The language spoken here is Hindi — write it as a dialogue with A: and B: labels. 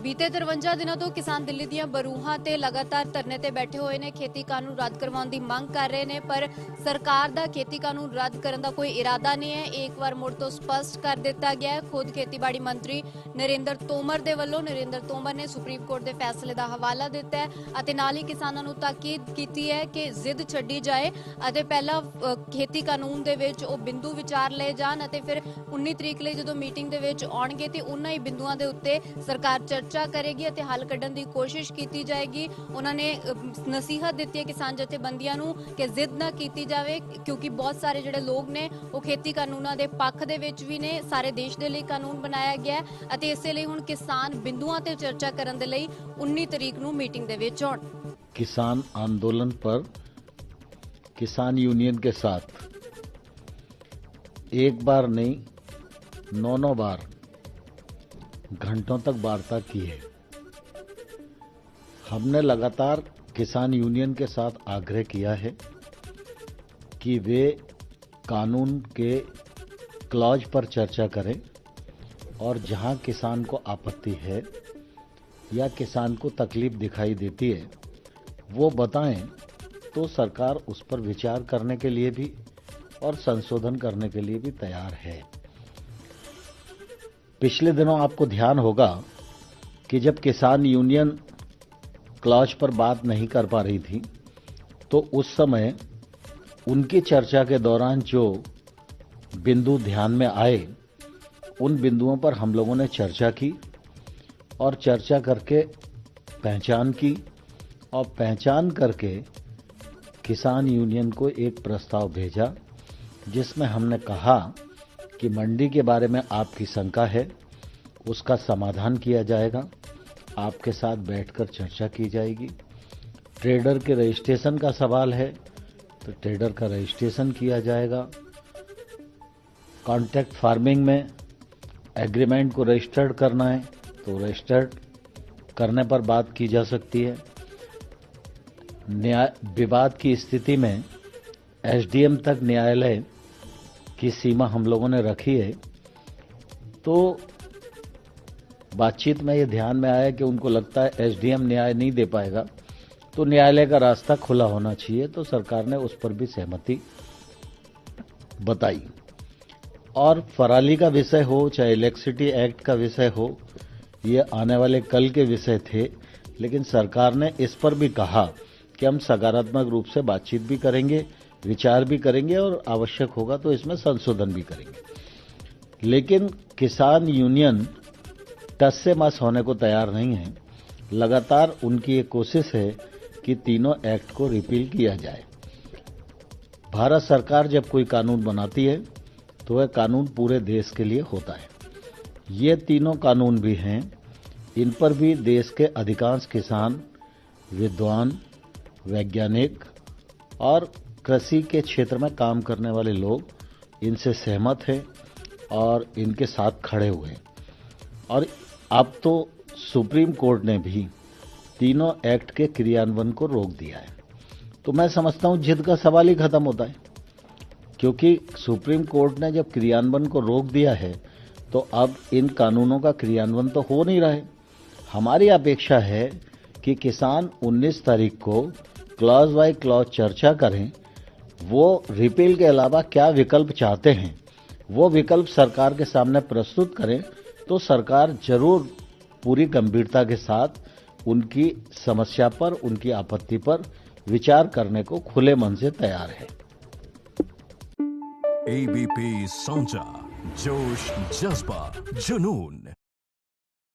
A: बीते 53 दिनों तो किसान दिल्ली ਦੀਆਂ ਬਰੂਹਾਂ ਤੇ ਲਗਾਤਾਰ ਧਰਨੇ ਤੇ ਬੈਠੇ ਹੋਏ ਨੇ। ਖੇਤੀ ਕਾਨੂੰਨ ਰੱਦ ਕਰਵਾਉਣ ਦੀ ਮੰਗ ਕਰ ਰਹੇ ਨੇ, ਪਰ ਸਰਕਾਰ ਦਾ ਖੇਤੀ ਕਾਨੂੰਨ ਰੱਦ ਕਰਨ ਦਾ ਕੋਈ ਇਰਾਦਾ ਨਹੀਂ ਹੈ। ਇੱਕ ਵਾਰ ਮੁੜ ਤੋਂ ਸਪਸ਼ਟ ਕਰ ਦਿੱਤਾ ਗਿਆ ਹੈ। ਖੁਦ ਖੇਤੀਬਾੜੀ ਮੰਤਰੀ ਨਰਿੰਦਰ ਤੋਮਰ ਦੇ ਵੱਲੋਂ ਨਰਿੰਦਰ ਤੋਮਰ ਨੇ ਸੁਪਰੀਮ ਕੋਰਟ ਦੇ ਫੈਸਲੇ ਦਾ ਹਵਾਲਾ ਦਿੱਤਾ ਹੈ ਅਤੇ ਨਾਲ ਹੀ ਕਿਸਾਨਾਂ ਨੂੰ ਤਾਕੀਦ ਕੀਤੀ ਹੈ ਕਿ ਜ਼ਿੱਦ ਛੱਡੀ ਜਾਏ ਅਤੇ ਪਹਿਲਾਂ ਖੇਤੀ ਕਾਨੂੰਨ ਦੇ ਵਿੱਚ ਉਹ ਬਿੰਦੂ ਵਿਚਾਰ ਲਏ ਜਾਣ ਅਤੇ ਫਿਰ 19 ਤਰੀਕ ਲਈ ਜਦੋਂ ਮੀਟਿੰਗ ਦੇ ਵਿੱਚ ਆਉਣਗੇ ਤੇ ਉਹਨਾਂ ਹੀ ਬਿੰਦੂਆਂ ਦੇ ਉੱਤੇ ਸਰਕਾਰ चर्चा करेगी ਅਤੇ हल ਕੱਢਣ ਦੀ ਕੋਸ਼ਿਸ਼ ਕੀਤੀ ਜਾਏਗੀ। ਉਹਨਾਂ ਨੇ ਨਸੀਹਤ ਦਿੱਤੀ ਹੈ ਕਿਸਾਨ ਜਥੇਬੰਦੀਆਂ ਨੂੰ ਕਿ ਜ਼ਿੱਦ ਨਾ ਕੀਤੀ ਜਾਵੇ, ਕਿਉਂਕਿ ਬਹੁਤ ਸਾਰੇ ਜਿਹੜੇ ਲੋਕ ਨੇ ਉਹ ਖੇਤੀ ਕਾਨੂੰਨਾਂ ਦੇ ਪੱਖ ਦੇ ਵਿੱਚ ਵੀ ਨੇ। ਸਾਰੇ ਦੇਸ਼ ਦੇ ਲਈ ਕਾਨੂੰਨ ਬਣਾਇਆ ਗਿਆ ਹੈ ਅਤੇ ਇਸੇ ਲਈ ਹੁਣ ਕਿਸਾਨ ਬਿੰਦੂਆਂ ਤੇ ਚਰਚਾ ਕਰਨ ਦੇ ਲਈ 19 ਤਰੀਕ ਨੂੰ ਮੀਟਿੰਗ ਦੇ ਵਿੱਚ ਆਉਣ।
B: किसान आंदोलन पर किसान यूनियन के साथ एक बार नहीं 9 बार घंटों तक वार्ता की है। हमने लगातार किसान यूनियन के साथ आग्रह किया है कि वे कानून के क्लॉज पर चर्चा करें और जहां किसान को आपत्ति है या किसान को तकलीफ दिखाई देती है वो बताएं, तो सरकार उस पर विचार करने के लिए भी और संशोधन करने के लिए भी तैयार है। पिछले दिनों आपको ध्यान होगा कि जब किसान यूनियन क्लॉज पर बात नहीं कर पा रही थी तो उस समय उनकी चर्चा के दौरान जो बिंदु ध्यान में आए उन बिंदुओं पर हम लोगों ने चर्चा की और चर्चा करके पहचान की और पहचान करके किसान यूनियन को एक प्रस्ताव भेजा जिसमें हमने कहा कि मंडी के बारे में आपकी शंका है, उसका समाधान किया जाएगा, आपके साथ बैठकर चर्चा की जाएगी। ट्रेडर के रजिस्ट्रेशन का सवाल है तो ट्रेडर का रजिस्ट्रेशन किया जाएगा। कॉन्ट्रैक्ट फार्मिंग में एग्रीमेंट को रजिस्टर्ड करना है तो रजिस्टर्ड करने पर बात की जा सकती है। विवाद की स्थिति में एसडीएम तक न्यायालय की सीमा हम लोगों ने रखी है। तो बातचीत में ये ध्यान में आया कि उनको लगता है एसडीएम न्याय नहीं दे पाएगा तो न्यायालय का रास्ता खुला होना चाहिए, तो सरकार ने उस पर भी सहमति बताई। और फराली का विषय हो चाहे इलेक्ट्रिसिटी एक्ट का विषय हो, ये आने वाले कल के विषय थे, लेकिन सरकार ने इस पर भी कहा कि हम सकारात्मक रूप से बातचीत भी करेंगे, विचार भी करेंगे और आवश्यक होगा तो इसमें संशोधन भी करेंगे। लेकिन किसान यूनियन टस से मस होने को तैयार नहीं है। लगातार उनकी ये कोशिश है कि तीनों एक्ट को रिपील किया जाए। भारत सरकार जब कोई कानून बनाती है तो वह कानून पूरे देश के लिए होता है। ये तीनों कानून भी हैं, इन पर भी देश के अधिकांश किसान, विद्वान, वैज्ञानिक और कृषि के क्षेत्र में काम करने वाले लोग इनसे सहमत हैं और इनके साथ खड़े हुए हैं। और अब तो सुप्रीम कोर्ट ने भी तीनों एक्ट के क्रियान्वयन को रोक दिया है। तो मैं समझता हूं जिद का सवाल ही खत्म होता है, क्योंकि सुप्रीम कोर्ट ने जब क्रियान्वयन को रोक दिया है तो अब इन कानूनों का क्रियान्वयन तो हो नहीं रहा है। हमारी अपेक्षा है कि किसान 19 तारीख को क्लॉज बाय क्लॉज चर्चा करें, वो रिपील के अलावा क्या विकल्प चाहते हैं वो विकल्प सरकार के सामने प्रस्तुत करें, तो सरकार जरूर पूरी गंभीरता के साथ उनकी समस्या पर, उनकी आपत्ति पर विचार करने को खुले मन से तैयार है।
C: एबीपी साझा, जोश, जज्बा, जुनून।